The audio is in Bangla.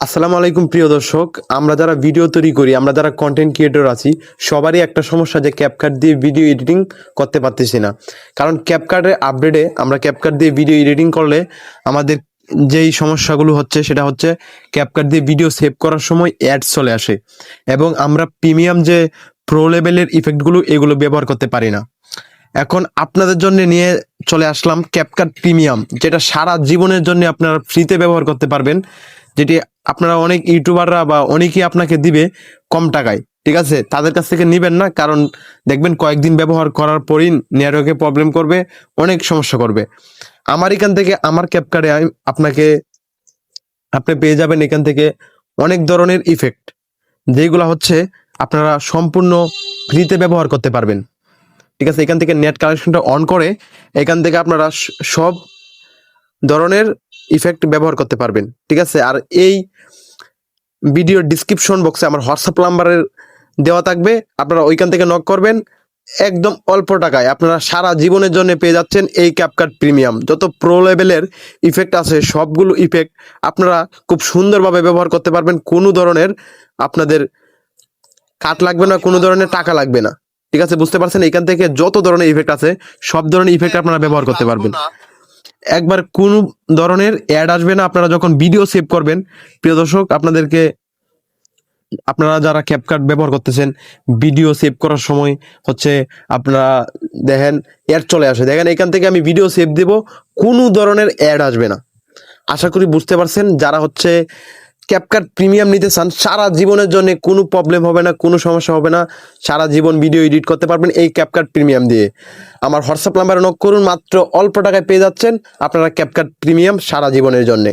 আসসালামু আলাইকুম প্রিয় দর্শক, আমরা যারা ভিডিও তৈরি করি, আমরা যারা কন্টেন্ট ক্রিয়েটর আছি, সবারই একটা সমস্যা যে ক্যাপকাট দিয়ে ভিডিও এডিটিং করতে পারতেছি না। কারণ ক্যাপকাটের আপডেটে আমরা ক্যাপকাট দিয়ে ভিডিও এডিটিং করলে আমাদের যেই সমস্যাগুলো হচ্ছে সেটা হচ্ছে ক্যাপকাট দিয়ে ভিডিও সেভ করার সময় অ্যাডস চলে আসে এবং আমরা প্রিমিয়াম যে প্রো লেভেলের ইফেক্টগুলো এগুলো ব্যবহার করতে পারি না। এখন আপনাদের জন্য নিয়ে চলে আসলাম ক্যাপকাট প্রিমিয়াম, যেটা সারা জীবনের জন্য আপনারা ফ্রিতে ব্যবহার করতে পারবেন, যেটি আপনারা অনেক ইউটিউবাররা বা অনেকেই আপনাকে দিবে কম টাকায়। ঠিক আছে, তাদের কাছ থেকে নেবেন না, কারণ দেখবেন কয়েকদিন ব্যবহার করার পরই নেটওয়ার্কে প্রবলেম করবে, অনেক সমস্যা করবে। আমার এখান থেকে আমার ক্যাপকাটে আপনি পেয়ে যাবেন এখান থেকে অনেক ধরনের ইফেক্ট, যেগুলো হচ্ছে আপনারা সম্পূর্ণ ফ্রিতে ব্যবহার করতে পারবেন। ঠিক আছে, এখান থেকে নেট কানেকশনটা অন করে এখান থেকে আপনারা সব ধরনের ইফেক্ট ব্যবহার করতে পারবেন। ঠিক আছে, আর এই ভিডিওর ডিসক্রিপশন বক্সে আমার হোয়াটসঅ্যাপ নাম্বারের দেওয়া থাকবে, আপনারা ওইখান থেকে নক করবেন। একদম অল্প টাকায় আপনারা সারা জীবনের জন্য পেয়ে যাচ্ছেন এই ক্যাপকাট প্রিমিয়াম। যত প্রো লেভেলের ইফেক্ট আছে সবগুলো ইফেক্ট আপনারা খুব সুন্দরভাবে ব্যবহার করতে পারবেন। কোনো ধরনের আপনাদের কাট লাগবে না, কোনো ধরনের টাকা লাগবে না। ঠিক আছে, বুঝতে পারছেন? এখান থেকে যত ধরনের ইফেক্ট আছে সব ধরনের ইফেক্ট আপনারা ব্যবহার করতে পারবেন। একবার কোনো ধরনের অ্যাড আসবে না আপনারা যখন ভিডিও সেভ করবেন। প্রিয় দর্শক, আপনারা যারা ক্যাপকাট ব্যবহার করতেছেন, ভিডিও সেভ করার সময় হচ্ছে আপনারা দেখেন অ্যাড চলে আসে, দেখেন এখান থেকে আমি ভিডিও সেভ দেব, কোনো ধরনের অ্যাড আসবে না। আশা করি বুঝতে পারছেন। যারা হচ্ছে ক্যাপকাট প্রিমিয়াম নিতে চান, সারা জীবনের জন্য কোনো প্রবলেম হবে না, কোনো সমস্যা হবে না, সারা জীবন ভিডিও এডিট করতে পারবেন এই ক্যাপকাট প্রিমিয়াম দিয়ে। আমার হোয়াটসঅ্যাপ নাম্বারে নক করুন, মাত্র অল্প টাকায় পেয়ে যাচ্ছেন আপনারা ক্যাপকাট প্রিমিয়াম সারা জীবনের জন্যে।